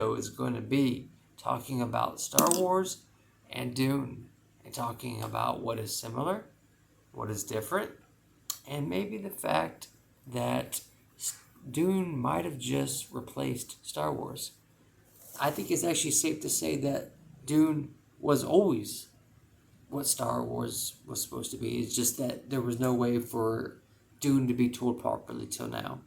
is going to be talking about Star Wars and Dune, and talking about what is similar, what is different, and maybe the fact that Dune might have just replaced Star Wars. I think it's actually safe to say that Dune was always what Star Wars was supposed to be. It's just that there was no way for Dune to be told properly till now.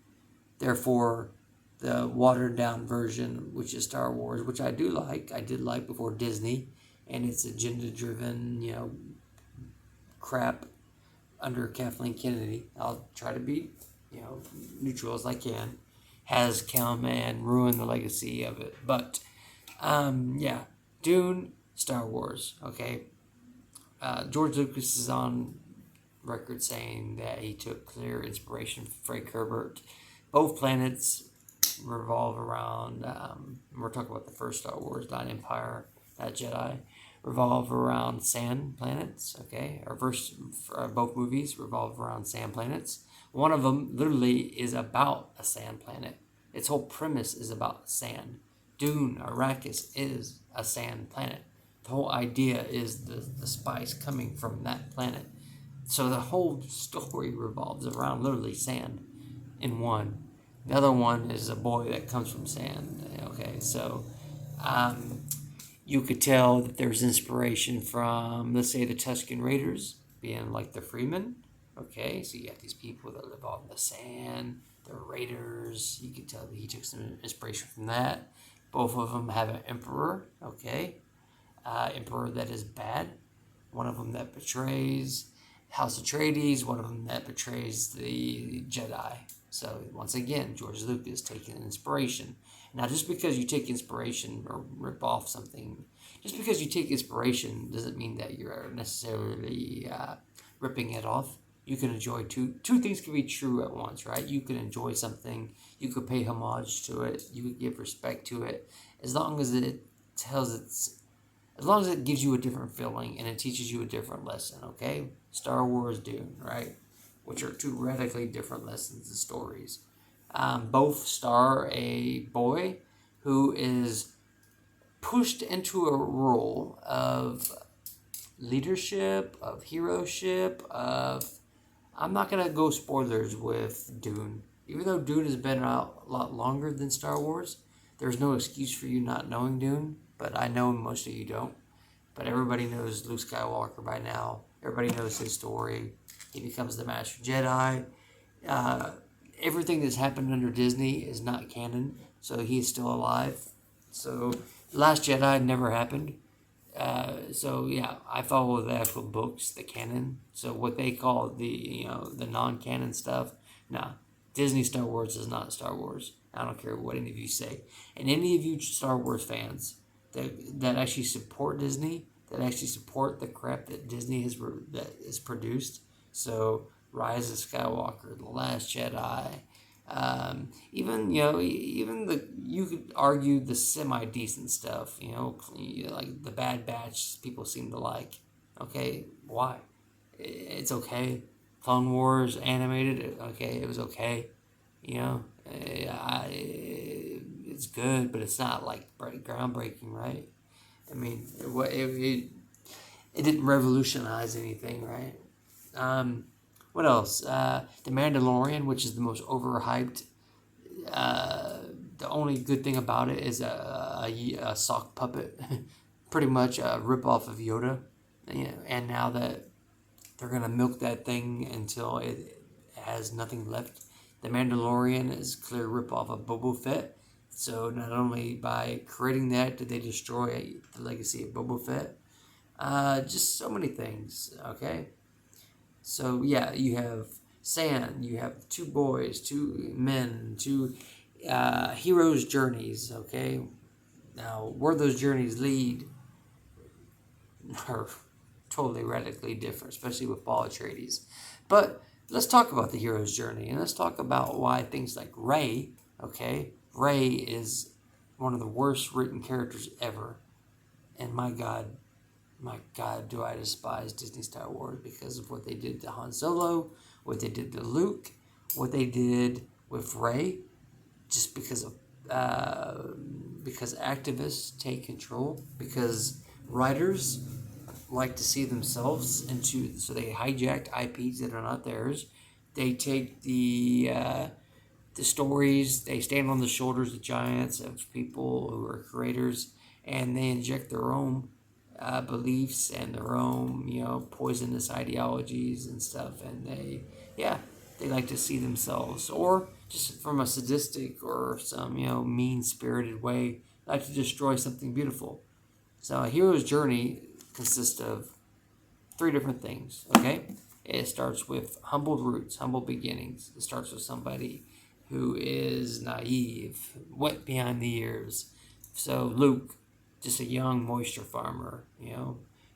Therefore, the watered down version, which is Star Wars, which I do like, I did like before Disney, and it's agenda driven, crap under Kathleen Kennedy. I'll try to be, neutral as I can. Has come and ruined the legacy of it. But, yeah, Dune, Star Wars, okay? George Lucas is on record saying that he took clear inspiration from Frank Herbert. Both planets revolve around, we're talking about the first Star Wars, not Empire, not Jedi, revolve around sand planets, okay? Both movies revolve around sand planets. One of them literally is about a sand planet. Its whole premise is about sand. Dune, Arrakis, is a sand planet. The whole idea is the spice coming from that planet. So the whole story revolves around literally sand in one. The other one is a boy that comes from sand. Okay, so you could tell that there's inspiration from, let's say, the Tusken Raiders, being like the Freemen. Okay, so you got these people that live on the sand, the Raiders. You could tell that he took some inspiration from that. Both of them have an emperor, okay? Emperor that is bad. One of them that betrays House Atreides, one of them that betrays the Jedi. So once again, George Lucas taking inspiration. Now, just because you take inspiration or rip off something, just because you take inspiration doesn't mean that you're necessarily ripping it off. You can enjoy two things can be true at once, right? You can enjoy something, you could pay homage to it, you could give respect to it, as long as it gives you a different feeling and it teaches you a different lesson, okay? Star Wars, Dune, right? Which are two radically different lessons and stories. Both star a boy who is pushed into a role of leadership, of heroship, I'm not going to go spoilers with Dune. Even though Dune has been out a lot longer than Star Wars, there's no excuse for you not knowing Dune, but I know most of you don't. But everybody knows Luke Skywalker by now. Everybody knows his story. He becomes the Master Jedi. Everything that's happened under Disney is not canon, so he's still alive. So Last Jedi never happened. So yeah, I follow the actual books, the canon. So what they call the non-canon stuff, nah. Disney Star Wars is not Star Wars. I don't care what any of you say. And any of you Star Wars fans that actually support Disney, that actually support the crap that Disney that is produced. So Rise of Skywalker, The Last Jedi, even you could argue the semi decent stuff. Like the Bad Batch, people seem to like. Okay, why? It's okay. Clone Wars animated, okay, it was okay. It's good, but it's not like groundbreaking, right? I mean, it didn't revolutionize anything, right? What else? The Mandalorian, which is the most overhyped. The only good thing about it is a sock puppet, pretty much a ripoff of Yoda. And now that they're gonna milk that thing until it has nothing left. The Mandalorian is a clear ripoff of Boba Fett. So not only by creating that did they destroy the legacy of Boba Fett, just so many things. Okay, so yeah, you have sand, you have two boys, two men, two heroes' journeys. Okay, now where those journeys lead are totally radically different, especially with Paul Atreides. But let's talk about the hero's journey, and let's talk about why things like Rey, okay? Rey is one of the worst written characters ever. And my God, do I despise Disney Star Wars because of what they did to Han Solo, what they did to Luke, what they did with Rey, just because of because activists take control, because writers like to see themselves into, so they hijacked IPs that are not theirs. They take the stories, they stand on the shoulders of giants, of people who are creators, and they inject their own beliefs and their own, poisonous ideologies and stuff. And they like to see themselves, or just from a sadistic or some, mean spirited way, like to destroy something beautiful. So a hero's journey consists of three different things, okay? It starts with humble roots, humble beginnings. It starts with somebody who is naive, wet behind the ears. So Luke, just a young moisture farmer,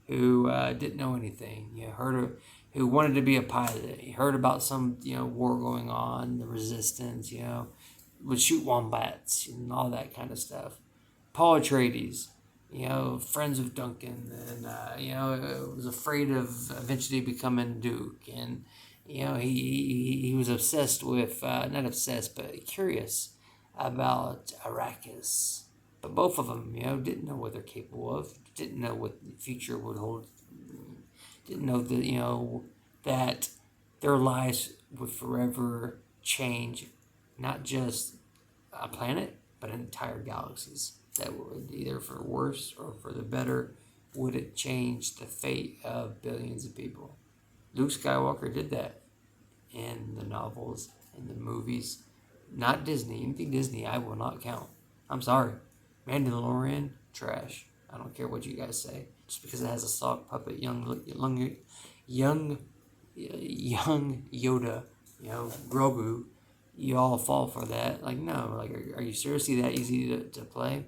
who didn't know anything. Who wanted to be a pilot. He heard about some, war going on, the resistance, would shoot wombats and all that kind of stuff. Paul Atreides, friends of Duncan, and was afraid of eventually becoming Duke, and he was obsessed with not obsessed but curious about Arrakis. But both of them, didn't know what they're capable of, didn't know what the future would hold, didn't know that that their lives would forever change, not just a planet but entire galaxies. That would, either for worse or for the better, would it change the fate of billions of people. Luke Skywalker did that in the novels, in the movies. Not Disney. Anything Disney I will not count. I'm sorry. Mandalorian, trash. I don't care what you guys say. Just because it has a sock puppet, young Yoda, Grogu, you all fall for that. Like, no, like, are you seriously that easy to play?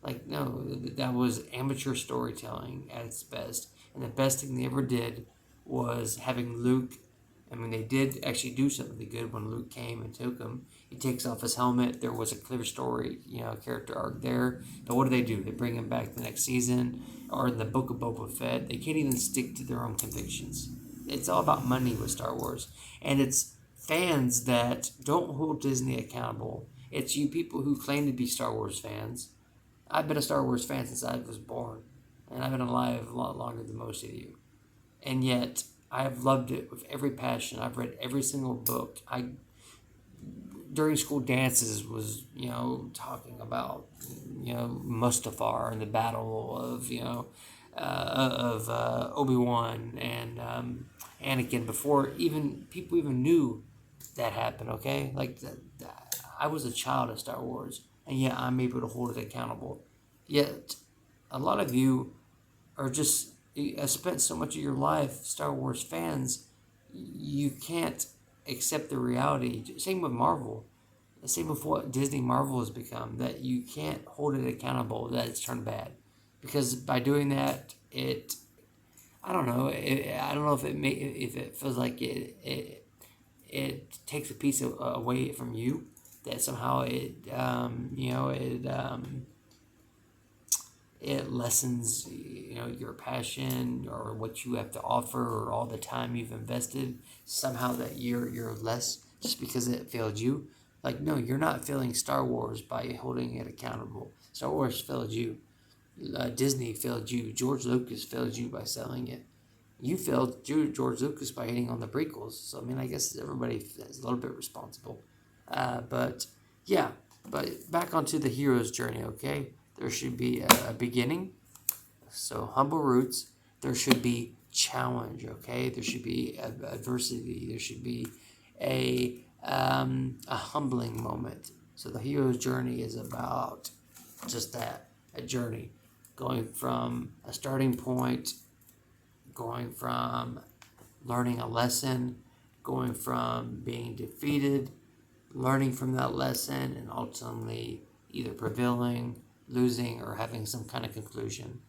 Like, no, that was amateur storytelling at its best. And the best thing they ever did was having Luke. I mean, they did actually do something good when Luke came and took him. He takes off his helmet. There was a clear story, character arc there. But what do? They bring him back the next season, or in the Book of Boba Fett. They can't even stick to their own convictions. It's all about money with Star Wars. And it's fans that don't hold Disney accountable. It's you people who claim to be Star Wars fans. I've been a Star Wars fan since I was born. And I've been alive a lot longer than most of you. And yet, I have loved it with every passion. I've read every single book. During school dances was, talking about, Mustafar and the battle of Obi-Wan and Anakin before even people even knew that happened, okay? Like, I was a child of Star Wars, and yet I'm able to hold it accountable. Yet, a lot of you are just, spent so much of your life Star Wars fans, you can't accept the reality. Same with Marvel. Same with what Disney Marvel has become, that you can't hold it accountable that it's turned bad. Because by doing that, I don't know, I don't know if if it feels like it takes a piece away from you, that somehow it lessens, your passion or what you have to offer or all the time you've invested. Somehow that you're less just because it failed you. Like, no, you're not failing Star Wars by holding it accountable. Star Wars failed you. Disney failed you. George Lucas failed you by selling it. You failed George Lucas by hitting on the prequels. So, I mean, I guess everybody is a little bit responsible. But back onto the hero's journey, okay? There should be a beginning, so humble roots. There should be challenge, okay? There should be adversity. There should be a humbling moment. So the hero's journey is about just that, a journey. Going from a starting point, going from learning a lesson, going from being defeated, learning from that lesson, and ultimately either prevailing, losing, or having some kind of conclusion.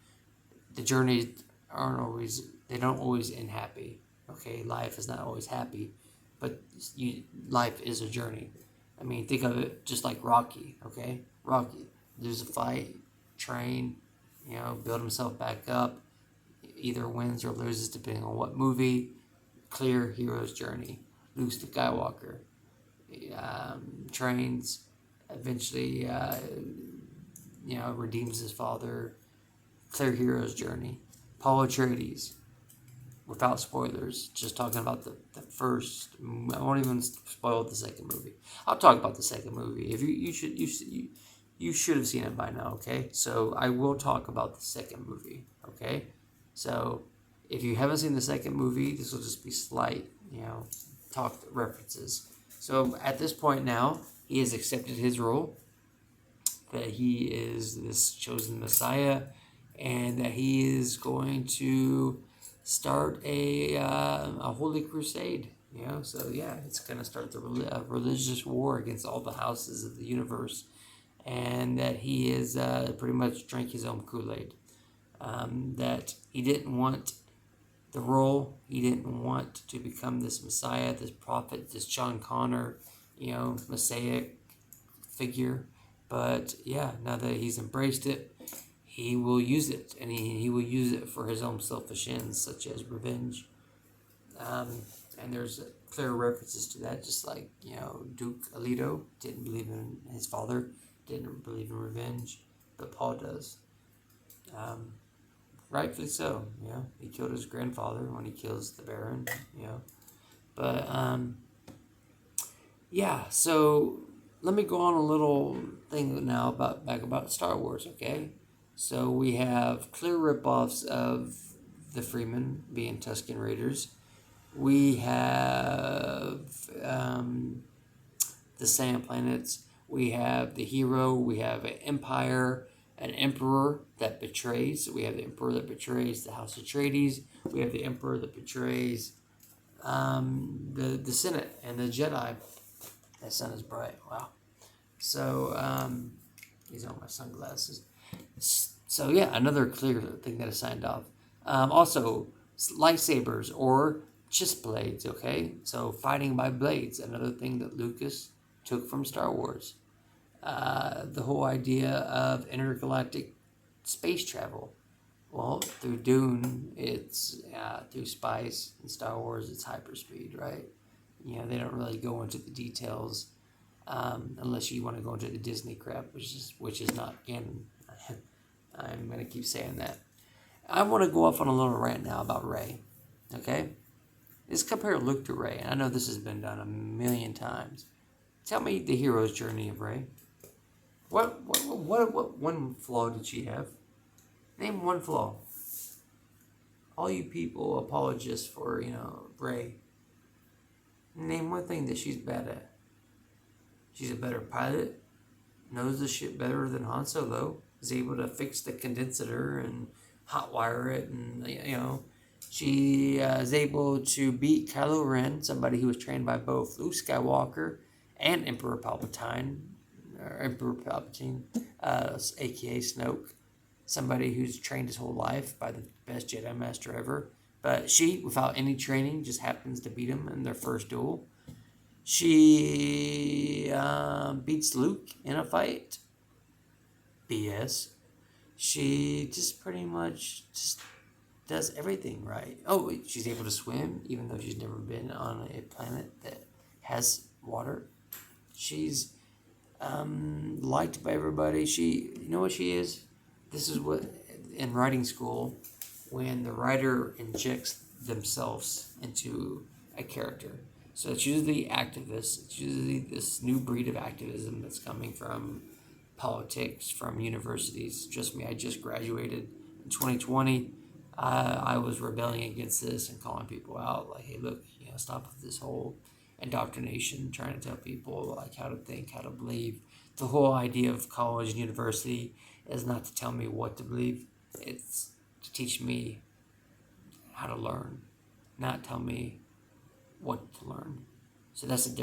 The journeys they don't always end happy. Okay, life is not always happy, but life is a journey. I mean, think of it just like Rocky, okay? Rocky, there's a fight, train, build himself back up, either wins or loses depending on what movie. Clear hero's journey. Luke Skywalker trains, eventually redeems his father. Clear hero's journey. Paul Atreides, without spoilers, just talking about the first. I won't even spoil the second movie. I'll talk about the second movie. If you should have seen it by now. Okay, so I will talk about the second movie. Okay, so if you haven't seen the second movie, this will just be slight, talk references. So at this point now, he has accepted his role, that he is this chosen Messiah, and that he is going to start a holy crusade. So yeah, it's going to start the religious war against all the houses of the universe, and that he is pretty much drank his own Kool-Aid. That he didn't want the role, he didn't want to become this Messiah, this prophet, this John Connor, Messiah figure. But yeah, now that he's embraced it, he will use it, and he will use it for his own selfish ends, such as revenge. And there's clear references to that, just like, Duke Alito didn't believe in his father, didn't believe in revenge, but Paul does. Rightfully so, he killed his grandfather when he kills the Baron, But, yeah, so let me go on a little thing now about Star Wars, okay? So we have clear ripoffs of the Freemen being Tusken Raiders. We have the Sand Planets. We have the hero. We have an empire, an emperor that betrays. We have the emperor that betrays the House Atreides. We have the emperor that betrays the Senate and the Jedi. That sun is bright. Wow. So these are my sunglasses. So yeah, another clear thing that I signed off. Also, lightsabers or chist blades. Okay, so fighting by blades. Another thing that Lucas took from Star Wars. The whole idea of intergalactic space travel. Well, through Dune, it's through spice. In Star Wars, it's hyperspeed, right? They don't really go into the details unless you want to go into the Disney crap, which is not canon. I'm going to keep saying that. I want to go off on a little rant now about Rey. Okay? Let's compare Luke to Rey. I know this has been done a million times. Tell me the hero's journey of Rey. What one flaw did she have? Name one flaw. All you people apologists for, Rey. Name one thing that she's bad at. She's a better pilot. Knows the shit better than Han Solo. Is able to fix the condenser and hotwire it, and she is able to beat Kylo Ren, somebody who was trained by both Luke Skywalker and Emperor Palpatine, aka Snoke, somebody who's trained his whole life by the best Jedi Master ever. But she, without any training, just happens to beat him in their first duel. She beats Luke in a fight. BS. She just pretty much just does everything right. Oh, she's able to swim, even though she's never been on a planet that has water. She's liked by everybody. You know what she is? This is what, in writing school, when the writer injects themselves into a character. So it's usually activists. It's usually this new breed of activism that's coming from politics, from universities. Trust me, I just graduated in 2020. I was rebelling against this and calling people out, like, hey, look, stop with this whole indoctrination, trying to tell people like how to think, how to believe. The whole idea of college and university is not to tell me what to believe. It's to teach me how to learn, not tell me what to learn. So that's the difference.